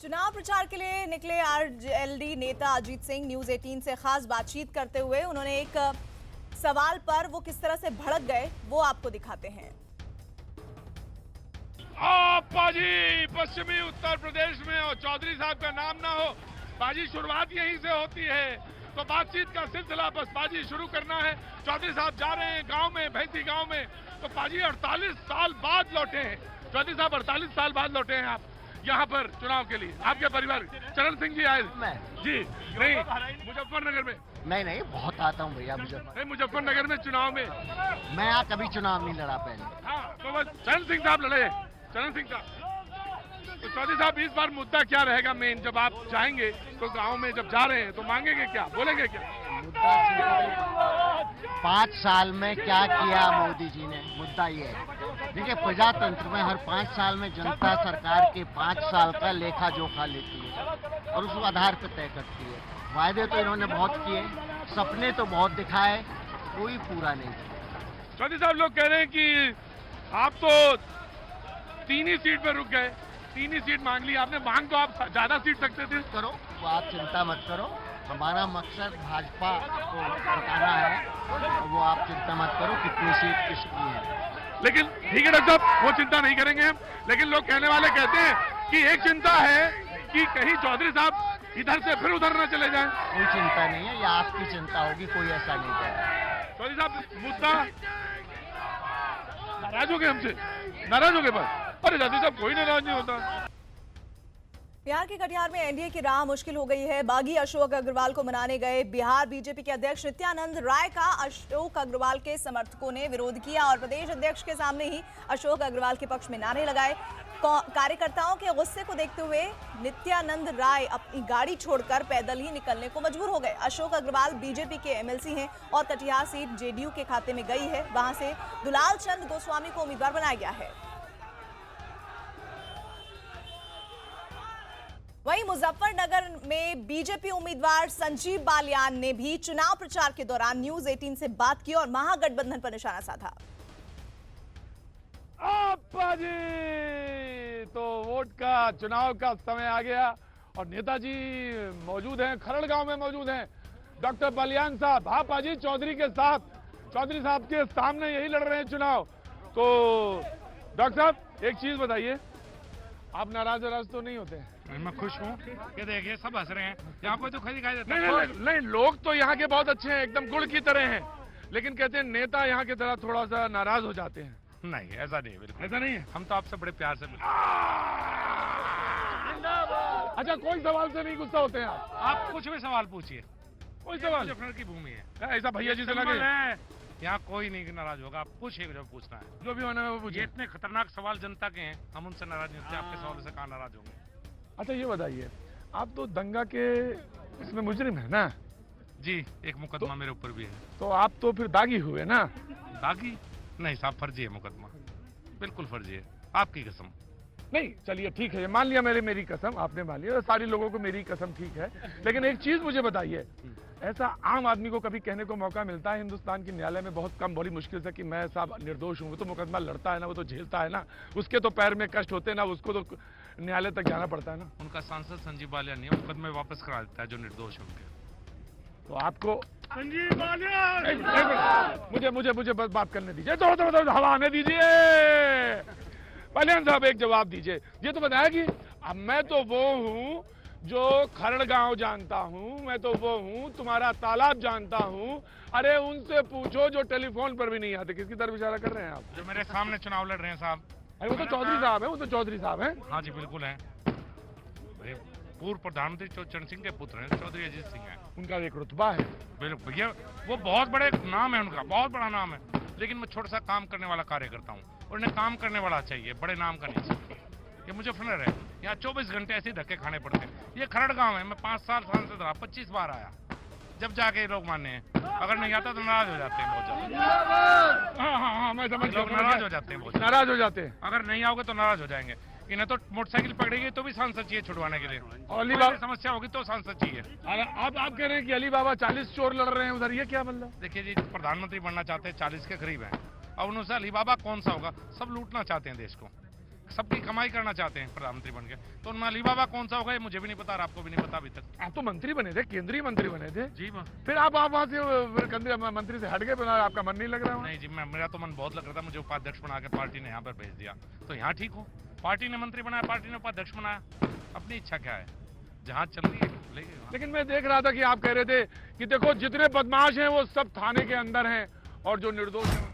चुनाव प्रचार के लिए निकले आरजेएलडी नेता अजीत सिंह न्यूज 18 से खास बातचीत करते हुए उन्होंने एक सवाल पर वो किस तरह से भड़क गए वो आपको दिखाते हैं। आप बाजी पश्चिमी उत्तर प्रदेश में और चौधरी साहब का नाम ना हो, बाजी शुरुआत यहीं से होती है। तो बातचीत का सिलसिला बस बाजी शुरू करना है। चौधरी साहब जा रहे हैं गांव में, भैंसी गांव में। तो बाजी 48 साल बाद लौटे हैं। चौधरी साहब 48 साल बाद लौटे हैं आप यहाँ पर चुनाव के लिए। आपके परिवार चरण सिंह जी आए जी? नहीं, मुजफ्फरनगर में। नहीं, बहुत आता हूँ भैया मुजफ्फरनगर में चुनाव में मैं यहाँ कभी चुनाव नहीं लड़ा पहले। हाँ, तो बस चरण सिंह साहब लड़े। चरण सिंह साहब, तो चौधरी साहब इस बार मुद्दा क्या रहेगा मेन? जब आप जाएंगे तो गांव में जब जा रहे हैं तो मांगेंगे क्या, बोलेंगे क्या? मुद्दा 5 साल में क्या किया मोदी जी ने, मुद्दा ये है। देखिए, प्रजातंत्र में हर 5 साल में जनता सरकार के 5 साल का लेखा जोखा लेती है और उस आधार पर तय करती है। वायदे तो इन्होंने बहुत किए, सपने तो बहुत दिखाए, कोई पूरा नहीं किया। चौधरी साहब लोग कह रहे हैं कि आप तो 3 ही सीट पे रुक गए, 3 ही सीट मांग ली आपने। मांग तो आप ज्यादा सीट सकते थे। करो, वो आप चिंता मत करो। हमारा मकसद भाजपा को हटाना है, वो आप चिंता मत करो कितनी सीट किसकी है। लेकिन ठीक है डॉक्टर साहब, वो चिंता नहीं करेंगे हम। लेकिन लोग कहने वाले कहते हैं कि एक चिंता है कि कहीं चौधरी साहब इधर से फिर उधर न चले जाएं। कोई चिंता नहीं है, ये आपकी चिंता होगी, कोई ऐसा नहीं करेगा। चौधरी साहब मुद्दा नाराज हो गए हमसे, नाराज हो गए बस। अरे चौधरी साहब कोई नाराज नहीं होता। बिहार के कटिहार में एनडीए की राह मुश्किल हो गई है। बागी अशोक अग्रवाल को मनाने गए बिहार बीजेपी के अध्यक्ष नित्यानंद राय का अशोक अग्रवाल के समर्थकों ने विरोध किया और प्रदेश अध्यक्ष के सामने ही अशोक अग्रवाल के पक्ष में नारे लगाए। कार्यकर्ताओं के गुस्से को देखते हुए नित्यानंद राय अपनी गाड़ी छोड़कर पैदल ही निकलने को मजबूर हो गए। अशोक अग्रवाल बीजेपी के एमएलसी हैं और कटिहार सीट जेडीयू के खाते में गई है। वहां से दुलाल चंद गोस्वामी को उम्मीदवार बनाया गया है। वहीं मुजफ्फरनगर में बीजेपी उम्मीदवार संजीव बालियान ने भी चुनाव प्रचार के दौरान न्यूज 18 से बात की और महागठबंधन पर निशाना साधा। जी, तो वोट का चुनाव का समय आ गया और नेताजी मौजूद हैं, खरड़ गांव में मौजूद हैं। डॉक्टर बालियान साहब भापा जी चौधरी के साथ, चौधरी साहब के सामने यही लड़ रहे हैं चुनाव। तो डॉक्टर साहब एक चीज बताइए, आप नाराज तो नहीं होते? मैं खुश हूँ कि देखिए सब हंस रहे हैं। यहाँ कोई तो खरी दिखाई देता है। नहीं, लोग तो यहाँ के बहुत अच्छे हैं, एकदम गुड़ की तरह हैं। लेकिन कहते हैं नेता यहाँ की तरह थोड़ा सा नाराज हो जाते हैं। नहीं, ऐसा नहीं है, बिल्कुल ऐसा नहीं है। हम तो आपसे बड़े प्यार से मिलते हैं। अच्छा, कोई सवाल से नहीं गुस्सा होते हैं आप कुछ भी सवाल पूछिए, कोई सवाल? मुजफ्फरनगर की भूमि है, ऐसा भैया जी से लगे यहाँ कोई नहीं नाराज होगा। आप पूछिए जो पूछना है, जो भी होना है वो पूछिए। इतने खतरनाक सवाल जनता के हैं, हम उनसे नाराज नहीं होते। आपके सवाल से कहाँ नाराज होंगे? अच्छा ये बताइए, आप तो दंगा के इसमें मुजरिम है ना? जी, एक मुकदमा मेरे ऊपर भी है। तो आप तो फिर दागी हुए ना? दागी नहीं साहब, फर्जी है मुकदमा, बिल्कुल फर्जी है, आपकी कसम। नहीं, चलिए ठीक है, मान लिया मेरी कसम, आपने मान लिया। सारे लोगों को मेरी कसम ठीक है। लेकिन एक चीज मुझे बताइए, ऐसा आम आदमी को कभी कहने को मौका मिलता है हिंदुस्तान की न्यायालय में बहुत कम, बड़ी मुश्किल से, कि मैं साहब निर्दोष हूँ? वो तो मुकदमा लड़ता है ना, वो तो झेलता है ना, उसके तो पैर में कष्ट होते हैं ना, उसको तो न्यायालय तक जाना पड़ता है ना। उनका सांसद संजीव बालियान नहीं, मुकदमे वापस करा देता है जो निर्दोष है उनके। तो आपको संजीव बालियान, मुझे बस बात करने दीजिए, तो हवा आने दीजिए। बालियान साहब एक जवाब दीजिए, ये तो बताया कि अब मैं तो वो हूँ जो खरड़ गांव जानता हूँ, मैं तो वो हूँ तुम्हारा तालाब जानता हूँ। अरे उनसे पूछो जो टेलीफोन पर भी नहीं आते। किसकी तरफ इशारा कर रहे हैं आप? जो मेरे सामने चुनाव लड़ रहे हैं साहब। अरे वो तो चौधरी साहब है, वो तो चौधरी साहब है। हाँ जी बिल्कुल है, पूर्व प्रधानमंत्री चरण सिंह के पुत्र हैं, चौधरी अजीत सिंह हैं। उनका एक रुतबा है। बिल्कुल भैया, वो बहुत बड़े नाम है उनका, बहुत बड़ा नाम है। लेकिन मैं छोटा सा काम करने वाला कार्य करता हूँ, और उन्हें काम करने वाला चाहिए, बड़े नाम का नहीं चाहिए। ये मुजफ्फरनगर है, यहाँ 24 घंटे ऐसे ही धक्के खाने पड़ते हैं। ये खरड़ गांव है, मैं 5 साल सांसद रहा, 25 बार आया, जब जाके लोग माने हैं। अगर नहीं आता तो नाराज हो जाते हैं बहुत ज्यादा। हाँ, मैं समझ लोग नाराज हो जाते हैं, बहुत नाराज हो जाते हैं। अगर नहीं आओगे तो नाराज हो जाएंगे। इन्हें तो मोटरसाइकिल पकड़ेगी तो भी सांसद चाहिए छुड़वाने के लिए, और अली बाबा समस्या होगी तो सांसद चाहिए। आप कह रहे हैं कि अली बाबा 40 चोर लड़ रहे हैं उधर, ये क्या मतलब? देखिए जी, प्रधानमंत्री बनना चाहते हैं, 40 के करीब हैं। अब उनसे अली बाबा कौन सा होगा? सब लूटना चाहते हैं देश को, सबकी कमाई करना चाहते हैं प्रधानमंत्री बन के। तो उनमें अलीबाबा कौन सा होगा ये मुझे भी नहीं पता और आपको भी नहीं पता अभी तक। आप तो मंत्री बने थे, केंद्रीय मंत्री बने थे जी फिर आप वहां से केंद्रीय मंत्री से हट गए, आपका मन नहीं लग रहा? नहीं जी, मेरा तो मन बहुत लग रहा था। मुझे उपाध्यक्ष बना के पार्टी ने यहाँ पर भेज दिया, तो यहाँ ठीक हो। पार्टी ने मंत्री बनाया, पार्टी ने उपाध्यक्ष बनाया, अपनी इच्छा क्या है, जहाँ चल रही है लेकिन। लेकिन मैं देख रहा था कि आप कह रहे थे कि देखो जितने बदमाश हैं वो सब थाने के अंदर हैं और जो निर्दोष हैं